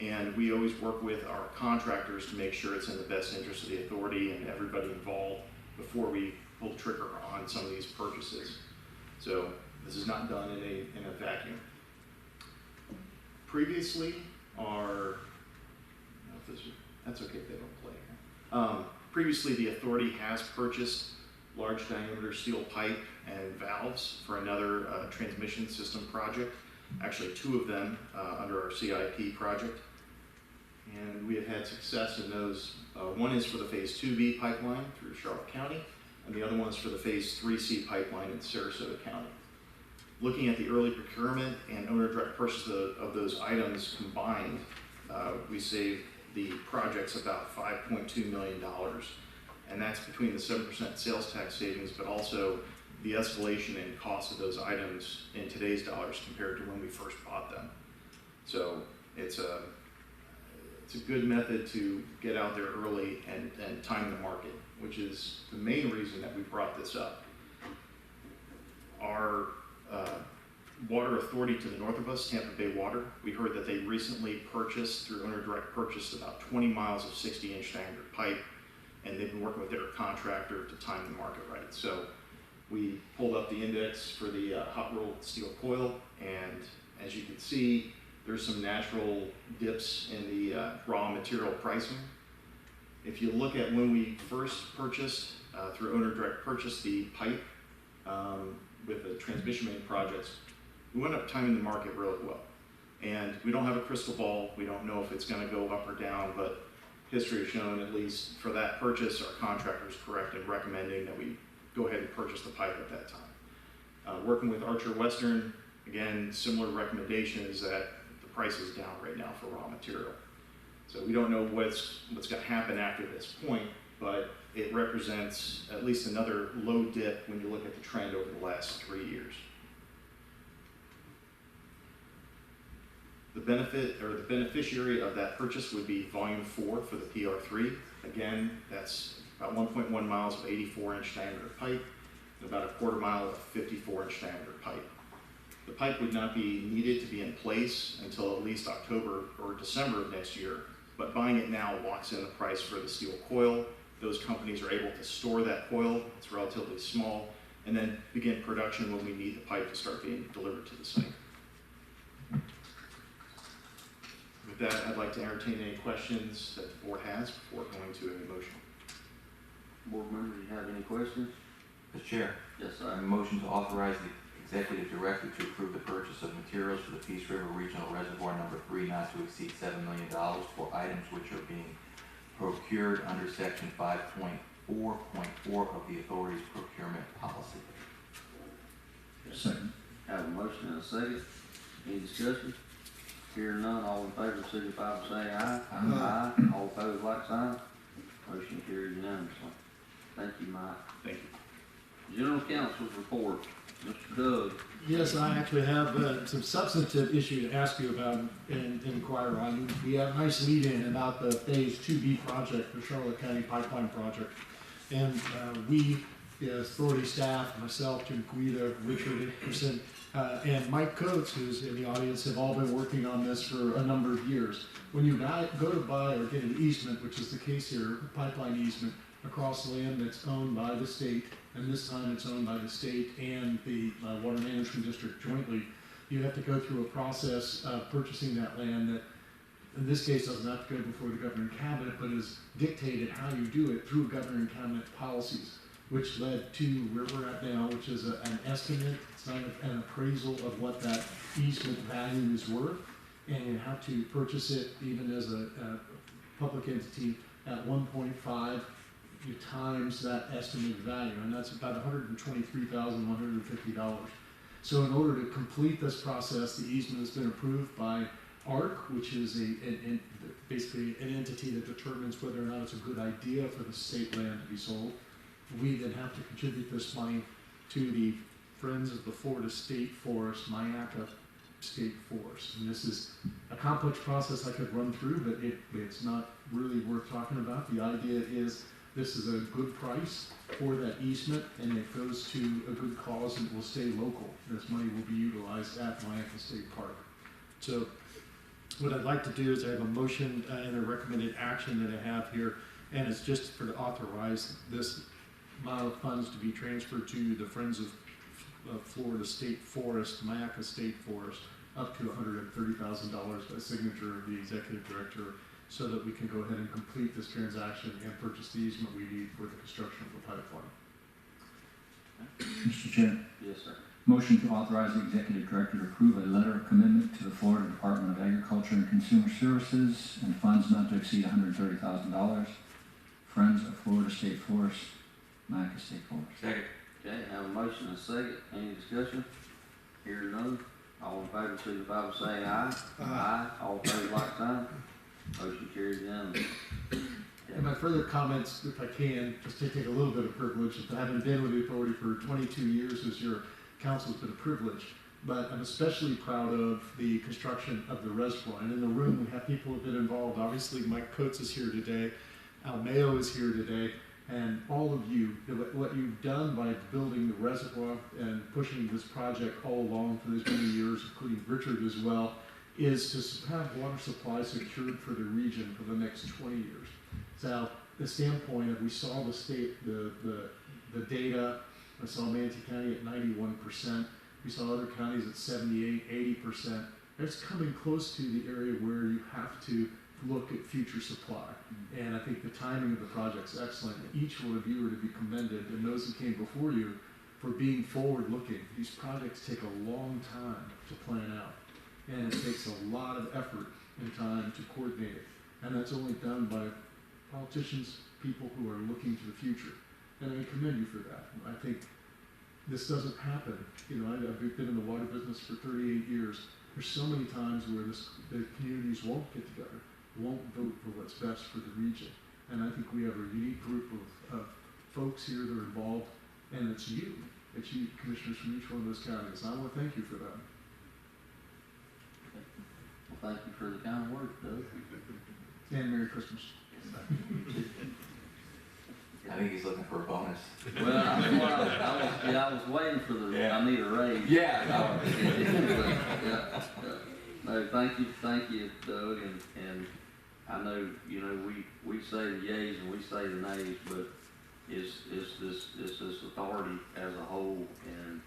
And we always work with our contractors to make sure it's in the best interest of the authority and everybody involved before we pull the trigger on some of these purchases. So this is not done in a vacuum. Previously, that's okay if they don't play. Previously, the authority has purchased large diameter steel pipe and valves for another transmission system project. Actually, 2 of them under our CIP project. And we have had success in those. One is for the Phase 2B pipeline through Charlotte County, and the other one is for the Phase 3C pipeline in Sarasota County. Looking at the early procurement and owner direct purchase of those items combined, we saved the projects about $5.2 million. And that's between the 7% sales tax savings, but also the escalation in cost of those items in today's dollars compared to when we first bought them. So it's a good method to get out there early and time the market, which is the main reason that we brought this up. Our water authority to the north of us, Tampa Bay Water, we heard that they recently purchased, through owner direct purchase, about 20 miles of 60-inch diameter pipe, and they've been working with their contractor to time the market right. So we pulled up the index for the hot rolled steel coil, and as you can see, there's some natural dips in the raw material pricing. If you look at when we first purchased, through owner direct purchase, the pipe with the transmission main projects, we went up timing the market really well. And we don't have a crystal ball. We don't know if it's going to go up or down, but history has shown, at least for that purchase, our contractor is correct in recommending that we go ahead and purchase the pipe at that time. Working with Archer Western, again, similar recommendation is that the price is down right now for raw material. So we don't know what's going to happen after this point, but it represents at least another low dip when you look at the trend over the last 3 years. The benefit, or the beneficiary of that purchase, would be volume 4 for the PR3. Again, that's about 1.1 miles of 84-inch diameter pipe and about a quarter mile of 54-inch diameter pipe. The pipe would not be needed to be in place until at least October or December of next year, but buying it now locks in the price for the steel coil. Those companies are able to store that coil, it's relatively small, and then begin production when we need the pipe to start being delivered to the site. With that, I'd like to entertain any questions that the board has before going to a motion. Board members, do you have any questions? Mr. Chair, Yes, I have a sir. motion to authorize the executive director to approve the purchase of materials for the Peace River Regional Reservoir Number 3 not to exceed $7 million for items which are being procured under section 5.4.4 of the authority's procurement policy. Second. Have a motion and a second. Any discussion? Hearing none, all in favor signify by saying aye. Aye. All opposed, like sign. Motion carries unanimously. Thank you, Mike. Thank you. General Counsel's report. Mr. Doug. Yes, I actually have some substantive issue to ask you about and inquire on. We have a nice lead-in about the Phase 2B project, the Charlotte County Pipeline Project. And we, the authority staff, myself, Jim Guida, Richard Anderson, and Mike Coates, who's in the audience, have all been working on this for a number of years. When you go to buy or get an easement, which is the case here, a pipeline easement, across land that's owned by the state, and this time it's owned by the state and the Water Management District jointly, you have to go through a process of purchasing that land that, in this case, doesn't have to go before the governing cabinet, but is dictated how you do it through governing cabinet policies, which led to where we're at now, which is an estimate, it's not an appraisal of what that easement value is worth, and you have to purchase it even as a public entity at 1.5 times that estimated value, and that's about $123,150. So in order to complete this process, the easement has been approved by ARC, which is basically an entity that determines whether or not it's a good idea for the state land to be sold. We then have to contribute this money to the Friends of the Florida State Forest, Mayaca State Forest. And this is a complex process I could run through, but it's not really worth talking about. The idea is this is a good price for that easement, and it goes to a good cause and will stay local. This money will be utilized at Mayanka State Park. So what I'd like to do is I have a motion and a recommended action that I have here, and it's just for to authorize this amount of funds to be transferred to the Friends of Florida State Forest, Mayanka State Forest, up to $130,000 by signature of the executive director, so that we can go ahead and complete this transaction and purchase the easement we need for the construction of the pipeline. Mr. Chair, Yes, sir. motion to authorize the executive director to approve a letter of commitment to the Florida Department of Agriculture and Consumer Services and funds not to exceed $130,000. Friends of Florida State Forest, Mayanka State Forest. Second. Okay, have a motion and a second. Any discussion? Hearing none. All in favor, signify by saying aye. Aye. All opposed, like sign. Motion carries unanimously. And my further comments, if I can, just to take a little bit of privilege, having been with the authority for 22 years as your council, has been a privilege. But I'm especially proud of the construction of the reservoir. And in the room, we have people who have been involved. Obviously, Mike Coates is here today. Al Mayo is here today. And all of you, what you've done by building the reservoir and pushing this project all along for this many years, including Richard as well, is to have water supply secured for the region for the next 20 years. So the standpoint of, we saw the state, the data, I saw Manatee County at 91%, we saw other counties at 78, 80%. It's coming close to the area where you have to look at future supply. And I think the timing of the project's excellent. Each one of you are to be commended, and those who came before you, for being forward-looking. These projects take a long time to plan out, and it takes a lot of effort and time to coordinate it. And that's only done by politicians, people who are looking to the future. And I commend you for that. I think this doesn't happen. You know, I've been in the water business for 38 years. There's so many times where the communities won't get together, won't vote for what's best for the region. And I think we have a unique group of folks here that are involved, and it's you, commissioners from each one of those counties. I want to thank you for that. Well, thank you for the kind words, Doug. And Merry Christmas. I think he's looking for a bonus. Well, I was waiting for the, Yeah. I need a raise. Yeah. Yeah. No, thank you, Doug, and I know, you know, we say the yays and we say the nays, but it's this authority as a whole, and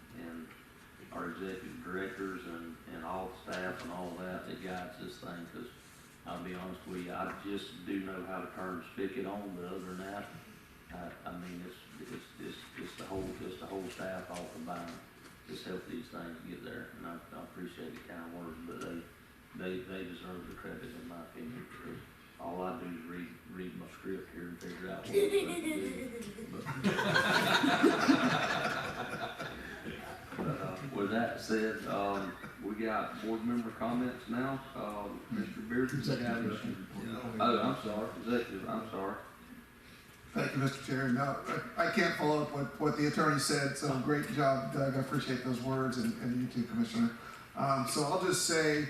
our executive directors and all the staff and all that guides this thing, because I'll be honest with you, I just do know how to turn the spigot on, but other than that, I mean, it's the whole staff all combined, just help these things get there, and I appreciate the kind words, but they deserve the credit, in my opinion, because all I do is read my script here and figure out what I'm supposed to do. But with that said, we got board member comments now. Mr. Bearden. Oh, I'm sorry, executive, I'm sorry. Thank you, Mr. Chair. No, I can't follow up with what the attorney said, so great job, Doug. I appreciate those words, and you too, Commissioner. So I'll just say,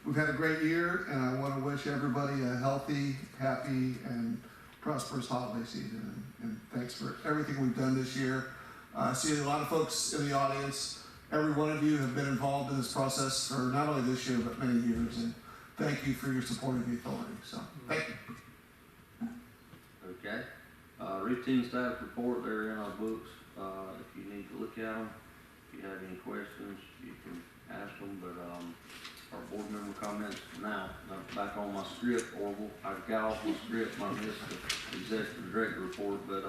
we've had a great year, and I want to wish everybody a healthy, happy, and prosperous holiday season. And thanks for everything we've done this year. I see a lot of folks in the audience. Every one of you have been involved in this process for not only this year, but many years. And thank you for your support of the authority. So, thank you. Okay. Routine status report, they're in our books. If you need to look at them, if you have any questions, you can ask them. But our board member comments now, I'm back on my script, Orville. I've got off my script, my list of executive director report. But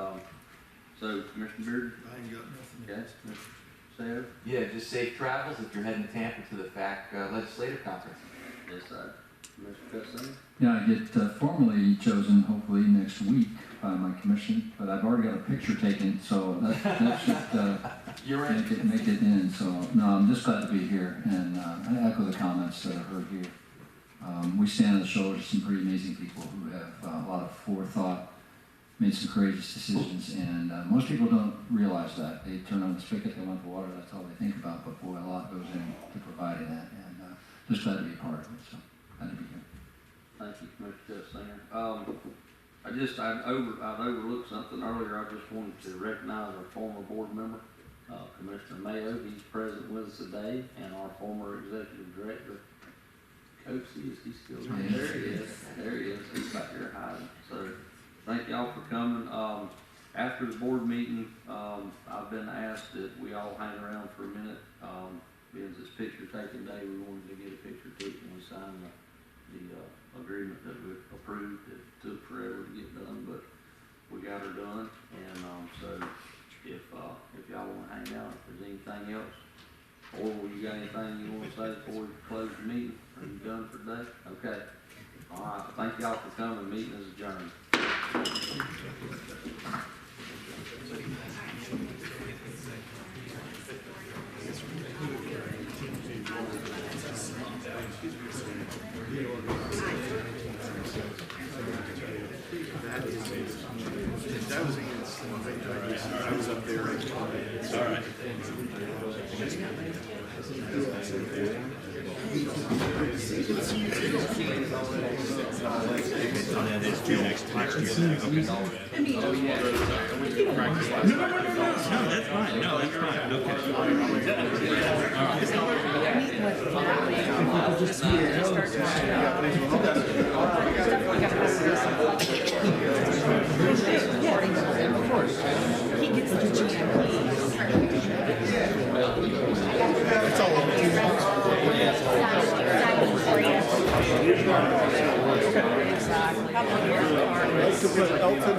so, Commissioner Beard? I ain't got nothing. Okay. Mr. Sayer? Yeah, just safe travels if you're heading to Tampa to the FAC legislative conference. Yes, sir. Mr. Cussing? Yeah, I get formally chosen hopefully next week by my commission, but I've already got a picture taken, so that should You're right. make it in. So no, I'm just glad to be here, and I echo the comments that I've heard here. We stand on the shoulders of some pretty amazing people who have a lot of forethought, made some courageous decisions, and most people don't realize that. They turn on the spigot, they want the water, that's all they think about, but boy, a lot goes into providing that, and just glad to be a part of it, so glad to be here. Thank you, Commissioner Singer. I'd overlooked something earlier. I just wanted to recognize our former board member, Commissioner Mayo. He's present with us today, and our former executive director, Coach, is he still there? There he is. There he is. He's back there hiding. So, thank y'all for coming. After the board meeting, I've been asked that we all hang around for a minute. Being this picture taking day, we wanted to get a picture taken when we signed the agreement that we approved. It took forever to get done, but we got her done. And so if y'all want to hang out, if there's anything else, or you got anything you want to say before we close the meeting? Are you done for today? Okay. All right. Thank y'all for coming. Meeting is adjourned. That was against, I was up there. All right.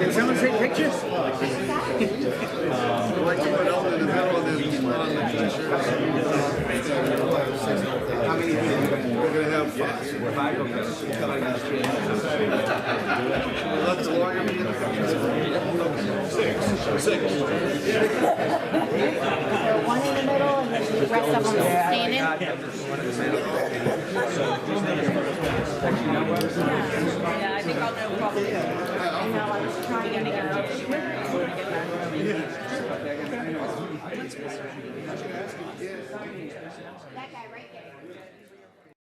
Can someone take pictures? How many people? We're gonna have 5. Let the lawyer be in the Six. One in the middle and then the rest of them standing. Yeah, I think I'll go probably. I know I was trying to get out. That guy right there.